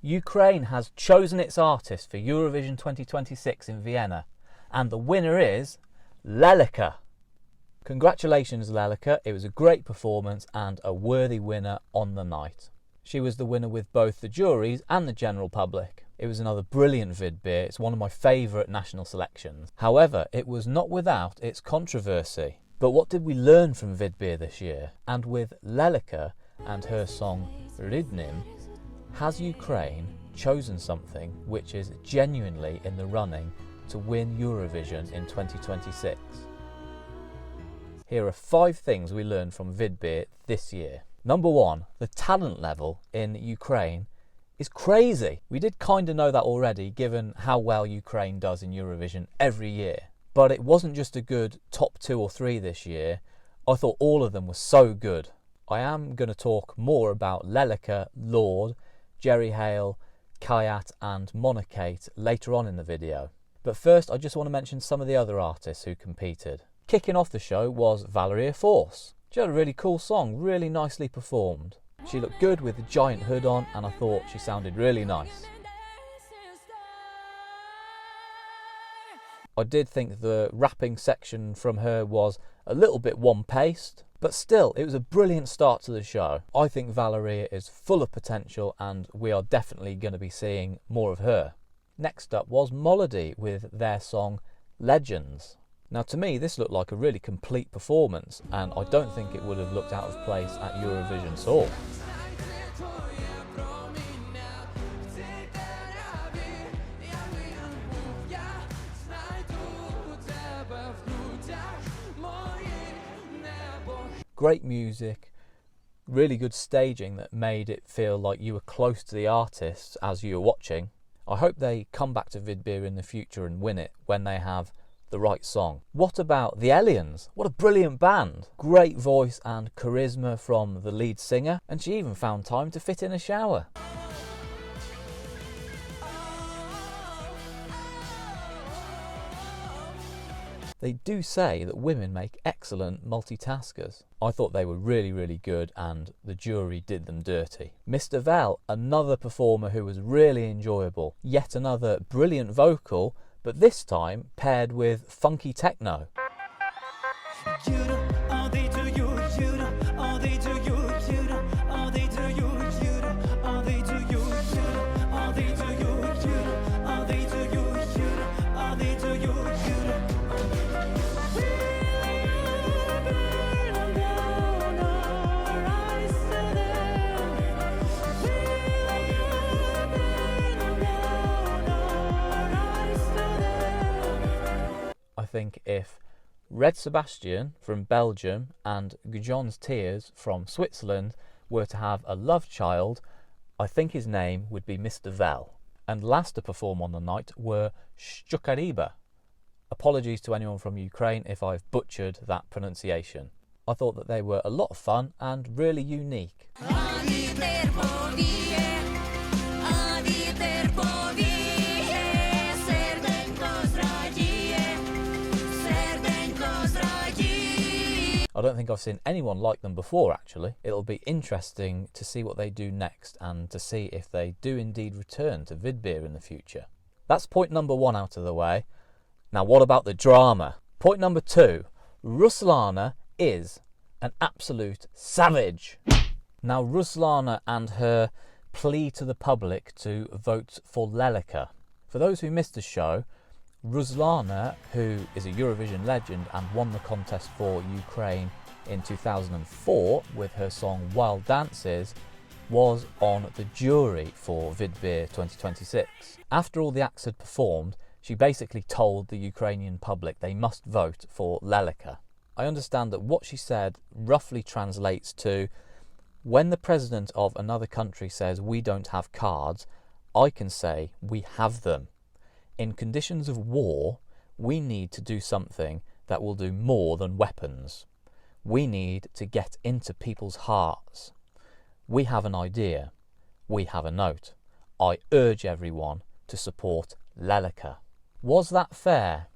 Ukraine has chosen its artist for Eurovision 2026 in Vienna, and the winner is Leleka. Congratulations, Leleka. It was a great performance and a worthy winner on the night. She was the winner with both the juries and the general public. It was another brilliant Vidbeer. It's one of my favourite national selections. However, it was not without its controversy. But what did we learn from Vidbeer this year? And with Leleka and her song Relive, has Ukraine chosen something which is genuinely in the running to win Eurovision in 2026? Here are 5 things we learned from Vidbeer this year. Number 1, the talent level in Ukraine is crazy. We did kind of know that already, given how well Ukraine does in Eurovision every year. But it wasn't just a good top 2 or 3 this year. I thought all of them were so good. I am going to talk more about Leleka, Lord, Jerry Hale, Kayat and Monokate later on in the video. But first I just want to mention some of the other artists who competed. Kicking off the show was Valeria Force. She had a really cool song, really nicely performed. She looked good with the giant hood on and I thought she sounded really nice. I did think the rapping section from her was a little bit one-paced, but still, it was a brilliant start to the show. I think Valeria is full of potential and we are definitely going to be seeing more of her. Next up was Molody with their song Legends. Now to me this looked like a really complete performance and I don't think it would have looked out of place at Eurovision Song. Great music, really good staging that made it feel like you were close to the artists as you were watching. I hope they come back to Vidbeer in the future and win it when they have the right song. What about the Aliens? What a brilliant band. Great voice and charisma from the lead singer, and she even found time to fit in a shower. They do say that women make excellent multitaskers. I thought they were really good and the jury did them dirty. Mr. Vel, another performer who was really enjoyable. Yet another brilliant vocal, but this time paired with funky techno. I think if Red Sebastian from Belgium and Gujon's Tears from Switzerland were to have a love child, I think his name would be Mr. Vel. And last to perform on the night were Shtukariba. Apologies to anyone from Ukraine if I've butchered that pronunciation. I thought that they were a lot of fun and really unique. I don't think I've seen anyone like them before actually. It'll be interesting to see what they do next and to see if they do indeed return to Vidbeer in the future. That's point number 1 out of the way. Now what about the drama? Point number 2, Ruslana is an absolute savage. Now Ruslana and her plea to the public to vote for Leleka. For those who missed the show, Ruslana, who is a Eurovision legend and won the contest for Ukraine in 2004 with her song Wild Dances, was on the jury for Vidbeer 2026. After all the acts had performed, she basically told the Ukrainian public they must vote for Leleka. I understand that what she said roughly translates to, when the president of another country says we don't have cards, I can say we have them. In conditions of war, we need to do something that will do more than weapons. We need to get into people's hearts. We have an idea. We have a note. I urge everyone to support Leleka. Was that fair?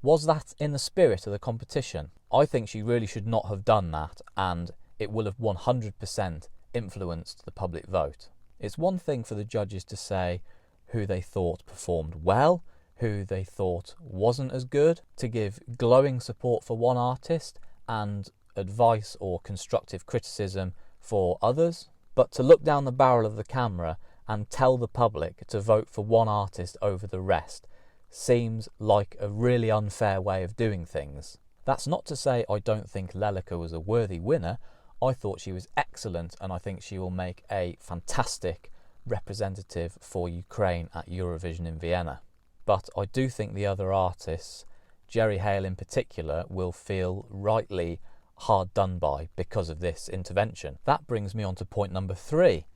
Was that in the spirit of the competition? I think she really should not have done that, and it will have 100% influenced the public vote. It's one thing for the judges to say who they thought performed well, who they thought wasn't as good, to give glowing support for one artist and advice or constructive criticism for others, but to look down the barrel of the camera and tell the public to vote for one artist over the rest seems like a really unfair way of doing things. That's not to say I don't think Leleka was a worthy winner. I thought she was excellent, and I think she will make a fantastic representative for Ukraine at Eurovision in Vienna. But I do think the other artists, Jerry Hale in particular, will feel rightly hard done by because of this intervention. That brings me on to point number 3.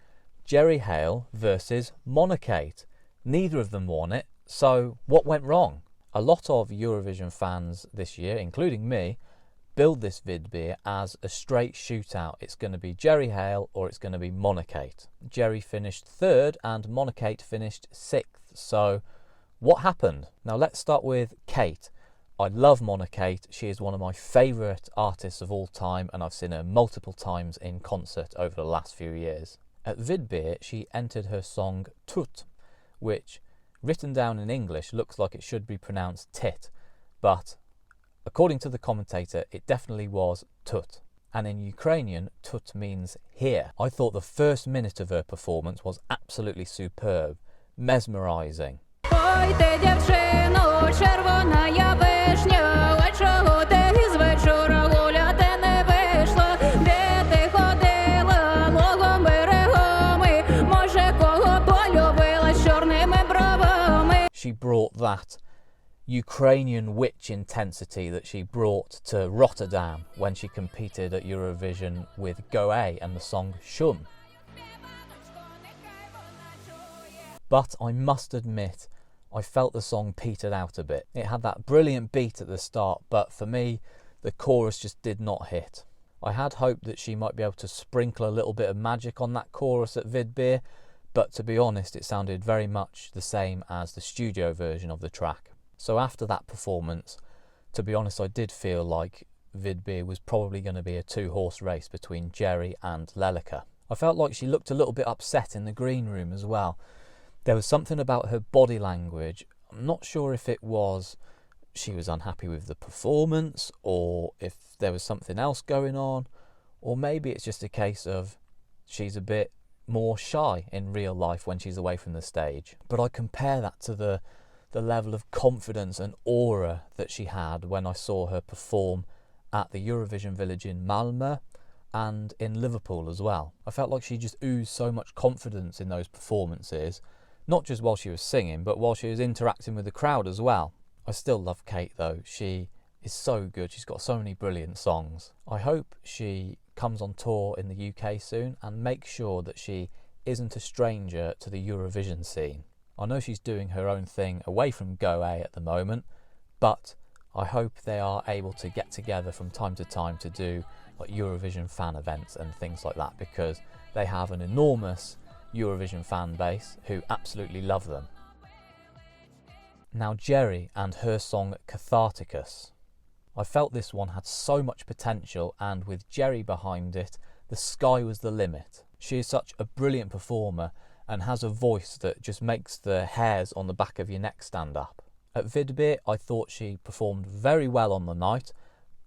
Jerry Hale versus Monokate. Neither of them won it, so what went wrong? A lot of Eurovision fans this year, including me, build this Vidbeer as a straight shootout. It's going to be Jerry Hale or it's going to be Monokate. Jerry finished 3rd and Monokate finished 6th, so what happened? Now let's start with Kate. I love Monokate. She is one of my favourite artists of all time, and I've seen her multiple times in concert over the last few years. At Vidbeer, she entered her song Tut, which, written down in English, looks like it should be pronounced tit, but according to the commentator, it definitely was Tut. And in Ukrainian, Tut means here. I thought the first minute of her performance was absolutely superb, mesmerising. Ой, ти, дівчино, червона я вишня, а чого ти із вечора гуляти не вийшла? Де ти ходила лугом берегами? Може, кого полюбила з чорними бровами? She brought that Ukrainian witch intensity that she brought to Rotterdam when she competed at Eurovision with Goe and the song Shum. But I must admit, I felt the song petered out a bit. It had that brilliant beat at the start, but for me, the chorus just did not hit. I had hoped that she might be able to sprinkle a little bit of magic on that chorus at Vidbeer, but to be honest, it sounded very much the same as the studio version of the track. So after that performance, to be honest, I did feel like Vidbeer was probably going to be a 2-horse race between Jerry and Leleka. I felt like she looked a little bit upset in the green room as well. There was something about her body language. I'm not sure if it was she was unhappy with the performance, or if there was something else going on, or maybe it's just a case of she's a bit more shy in real life when she's away from the stage. But I compare that to the level of confidence and aura that she had when I saw her perform at the Eurovision Village in Malmö and in Liverpool as well. I felt like she just oozed so much confidence in those performances, not just while she was singing, but while she was interacting with the crowd as well. I still love Kate though. She is so good. She's got so many brilliant songs. I hope she comes on tour in the UK soon and makes sure that she isn't a stranger to the Eurovision scene. I know she's doing her own thing away from Goe at the moment, but I hope they are able to get together from time to time to do like Eurovision fan events and things like that, because they have an enormous Eurovision fan base who absolutely love them. Now Jerry and her song Catharticus. I felt this one had so much potential, and with Jerry behind it, the sky was the limit. She is such a brilliant performer and has a voice that just makes the hairs on the back of your neck stand up. At Vidbeer, I thought she performed very well on the night,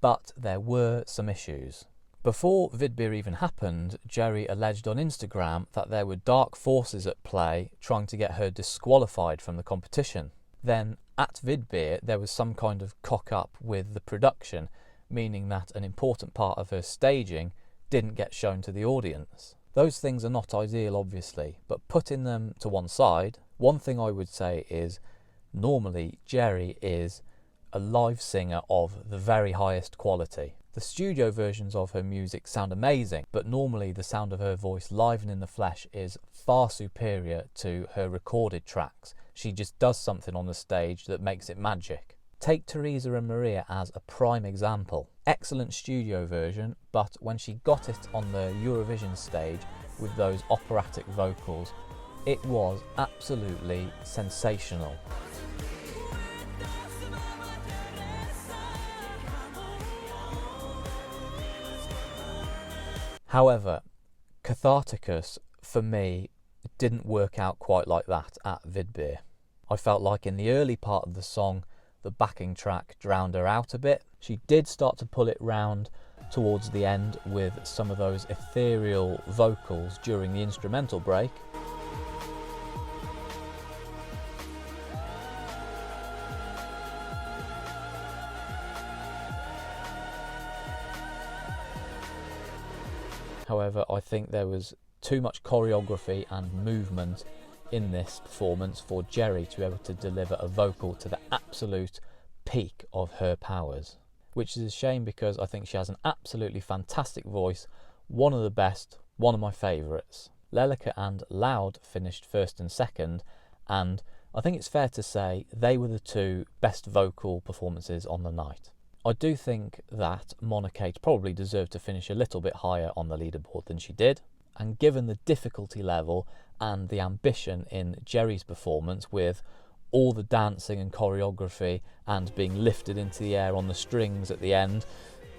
but there were some issues. Before Vidbeer even happened, Jerry alleged on Instagram that there were dark forces at play trying to get her disqualified from the competition. Then at Vidbeer, there was some kind of cock-up with the production, meaning that an important part of her staging didn't get shown to the audience. Those things are not ideal, obviously, but putting them to one side, one thing I would say is normally Jerry is a live singer of the very highest quality. The studio versions of her music sound amazing, but normally the sound of her voice live and in the flesh is far superior to her recorded tracks. She just does something on the stage that makes it magic. Take Teresa and Maria as a prime example. Excellent studio version, but when she got it on the Eurovision stage with those operatic vocals, it was absolutely sensational. However, Catharticus, for me, didn't work out quite like that at Vidbeer. I felt like in the early part of the song, the backing track drowned her out a bit. She did start to pull it round towards the end with some of those ethereal vocals during the instrumental break. However, I think there was too much choreography and movement in this performance for Jerry to be able to deliver a vocal to the absolute peak of her powers, which is a shame because I think she has an absolutely fantastic voice, one of the best, one of my favourites. Leleka and Loud finished first and second, and I think it's fair to say they were the two best vocal performances on the night. I do think that Monokate probably deserved to finish a little bit higher on the leaderboard than she did, and given the difficulty level and the ambition in Jerry's performance with all the dancing and choreography and being lifted into the air on the strings at the end,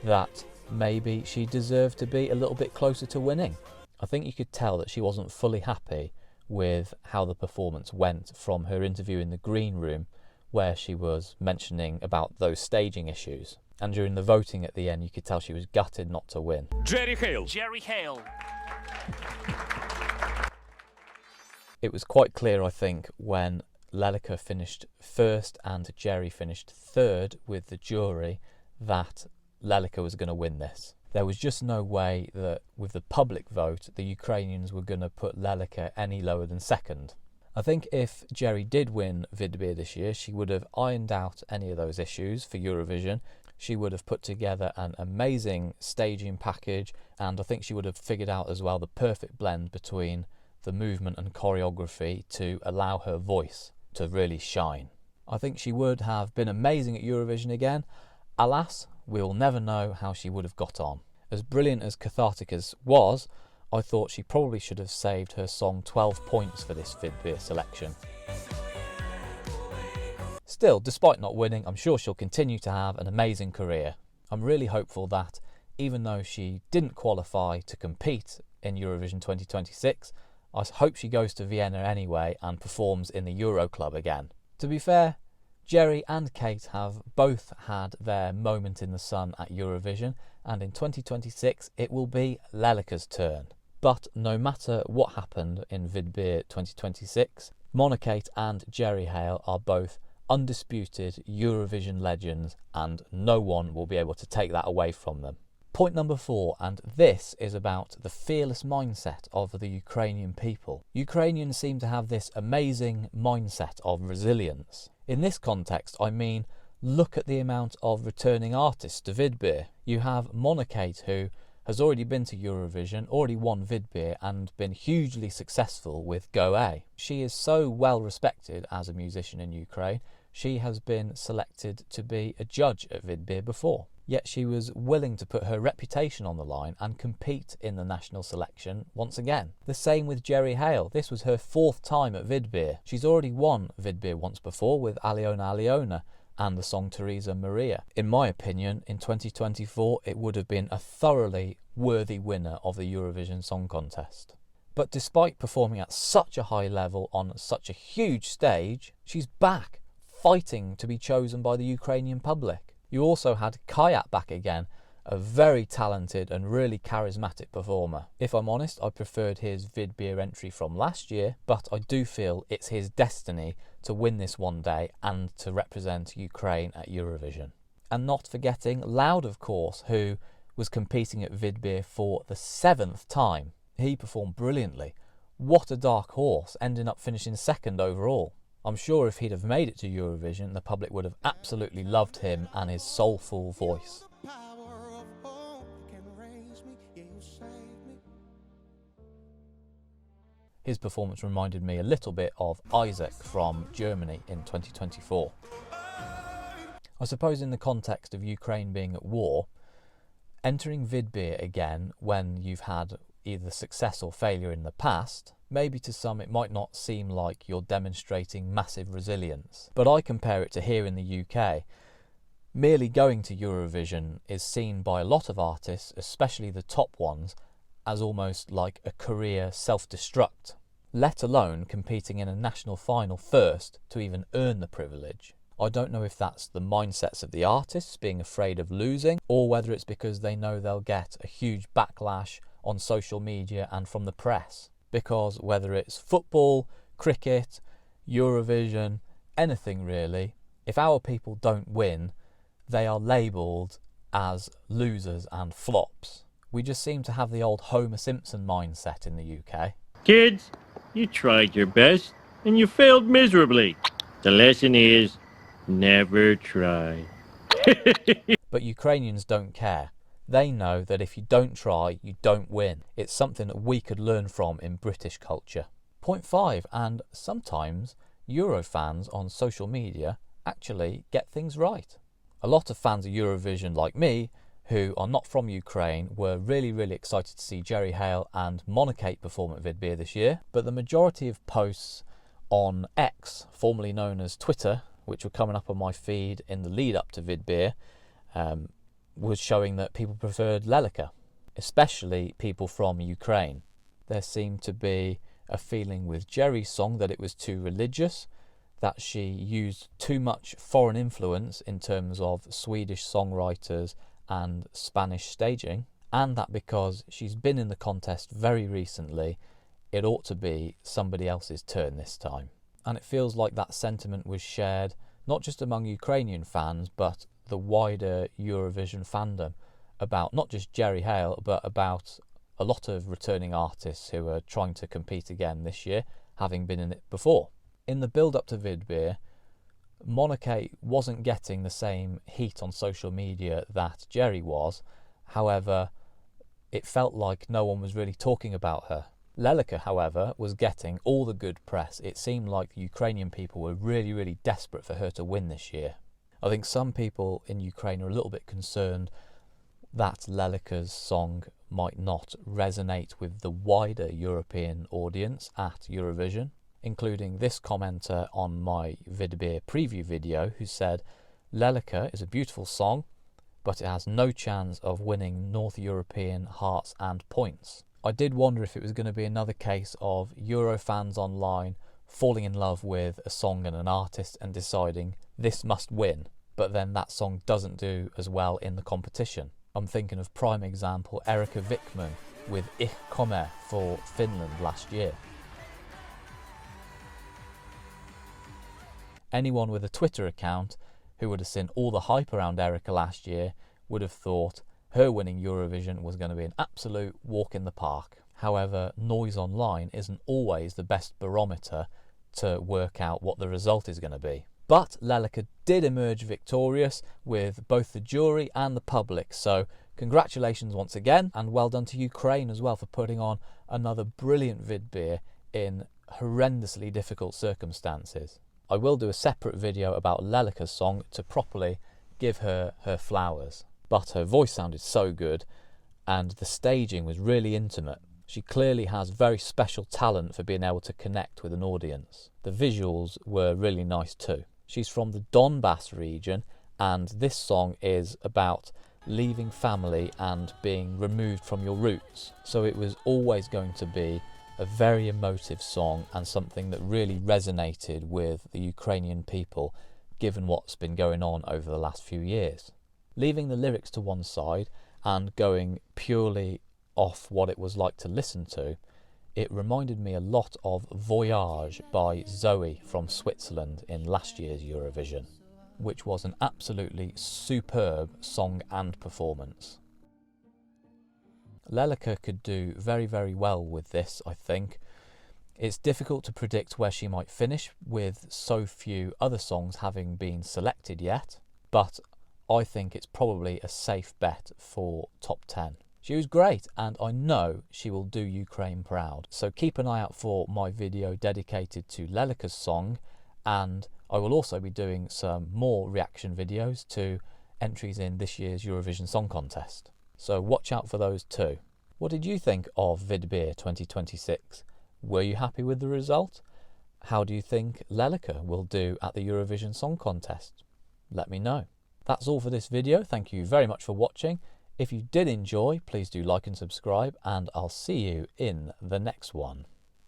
that maybe she deserved to be a little bit closer to winning. I think you could tell that she wasn't fully happy with how the performance went from her interview in the green room, where she was mentioning about those staging issues. And during the voting at the end, you could tell she was gutted not to win. Jerry Hale. Jerry Hale. It was quite clear, I think, when Leleka finished first and Jerry finished third with the jury, that Leleka was going to win this. There was just no way that with the public vote, the Ukrainians were going to put Leleka any lower than second. I think if Jerry did win Vidbeer this year, she would have ironed out any of those issues for Eurovision. She would have put together an amazing staging package, and I think she would have figured out as well the perfect blend between the movement and choreography to allow her voice to really shine. I think she would have been amazing at Eurovision again. Alas, we'll never know how she would have got on. As brilliant as Cathartic as was, I thought she probably should have saved her song 12 points for this Vidbeer selection. Still, despite not winning, I'm sure she'll continue to have an amazing career. I'm really hopeful that, even though she didn't qualify to compete in Eurovision 2026, I hope she goes to Vienna anyway and performs in the Euro Club again. To be fair, Jerry and Kate have both had their moment in the sun at Eurovision, and in 2026 it will be Leleka's turn. But no matter what happened in Vidbeer 2026, Monokate and Jerry Hale are both undisputed Eurovision legends, and no one will be able to take that away from them. Point number 4, and this is about the fearless mindset of the Ukrainian people. Ukrainians seem to have this amazing mindset of resilience. In this context, I mean, look at the amount of returning artists to Vidbeer. You have Monokate, who has already been to Eurovision, already won Vidbeer, and been hugely successful with Go A. She is so well respected as a musician in Ukraine. She has been selected to be a judge at Vidbeer before. Yet she was willing to put her reputation on the line and compete in the national selection once again. The same with Jerry Hale. This was her 4th time at Vidbeer. She's already won Vidbeer once before with Aliona and the song Teresa Maria. In my opinion, in 2024, it would have been a thoroughly worthy winner of the Eurovision Song Contest. But despite performing at such a high level on such a huge stage, she's back, fighting to be chosen by the Ukrainian public. You also had Kayat back again, a very talented and really charismatic performer. If I'm honest, I preferred his Vidbeer entry from last year, but I do feel it's his destiny to win this one day and to represent Ukraine at Eurovision. And not forgetting Loud, of course, who was competing at Vidbeer for the 7th time. He performed brilliantly. What a dark horse, ending up finishing 2nd overall. I'm sure if he'd have made it to Eurovision, the public would have absolutely loved him and his soulful voice. His performance reminded me a little bit of Isaac from Germany in 2024. I suppose in the context of Ukraine being at war, entering Vidbeer again when you've had either success or failure in the past, maybe to some it might not seem like you're demonstrating massive resilience. But I compare it to here in the UK. Merely going to Eurovision is seen by a lot of artists, especially the top ones, as almost like a career self-destruct. let alone competing in a national final first to even earn the privilege. I don't know if that's the mindsets of the artists being afraid of losing, or whether it's because they know they'll get a huge backlash on social media and from the press. Because whether it's football, cricket, Eurovision, anything really, if our people don't win, they are labelled as losers and flops. We just seem to have the old Homer Simpson mindset in the UK. Kids, you tried your best and you failed miserably. The lesson is never try. But Ukrainians don't care. They know that if you don't try, you don't win. It's something that we could learn from in British culture. Point 5, and sometimes Euro fans on social media actually get things right. A lot of fans of Eurovision like me, who are not from Ukraine, were really excited to see Jerry Hale and Monokate perform at Vidbeer this year, but the majority of posts on X, formerly known as Twitter, which were coming up on my feed in the lead up to Vidbeer, was showing that people preferred Leleka, especially people from Ukraine. There seemed to be a feeling with Jerry's song that it was too religious, that she used too much foreign influence in terms of Swedish songwriters and Spanish staging, and that because she's been in the contest very recently, it ought to be somebody else's turn this time. And it feels like that sentiment was shared not just among Ukrainian fans, but the wider Eurovision fandom about not just Jerry Hale, but about a lot of returning artists who are trying to compete again this year, having been in it before. In the build-up to Vidbeer, Monokate wasn't getting the same heat on social media that Jerry was. However, it felt like no one was really talking about her. Leleka, however, was getting all the good press. It seemed like the Ukrainian people were really desperate for her to win this year. I think some people in Ukraine are a little bit concerned that Leleka's song might not resonate with the wider European audience at Eurovision, including this commenter on my Vidbeer preview video who said, "Leleka is a beautiful song, but it has no chance of winning North European hearts and points." I did wonder if it was going to be another case of Euro fans online falling in love with a song and an artist and deciding this must win, but then that song doesn't do as well in the competition. I'm thinking of prime example Erika Vikman with Ich Komme for Finland last year. Anyone with a Twitter account who would have seen all the hype around Erika last year would have thought her winning Eurovision was going to be an absolute walk in the park. However, noise online isn't always the best barometer to work out what the result is going to be. But Leleka did emerge victorious with both the jury and the public, so congratulations once again, and well done to Ukraine as well for putting on another brilliant Vidbeer in horrendously difficult circumstances. I will do a separate video about Leleka's song to properly give her her flowers, but her voice sounded so good and the staging was really intimate. She clearly has very special talent for being able to connect with an audience. The visuals were really nice too. She's from the Donbass region, and this song is about leaving family and being removed from your roots. So it was always going to be a very emotive song and something that really resonated with the Ukrainian people, given what's been going on over the last few years. Leaving the lyrics to one side and going purely off what it was like to listen to, it reminded me a lot of Voyage by Zoe from Switzerland in last year's Eurovision, which was an absolutely superb song and performance. Leleka could do very well with this, I think. It's difficult to predict where she might finish with so few other songs having been selected yet, but I think it's probably a safe bet for top 10. She was great, and I know she will do Ukraine proud. So keep an eye out for my video dedicated to Leleka's song, and I will also be doing some more reaction videos to entries in this year's Eurovision Song Contest. So watch out for those too. What did you think of Vidbeer 2026? Were you happy with the result? How do you think Leleka will do at the Eurovision Song Contest? Let me know. That's all for this video. Thank you very much for watching. If you did enjoy, please do like and subscribe, and I'll see you in the next one.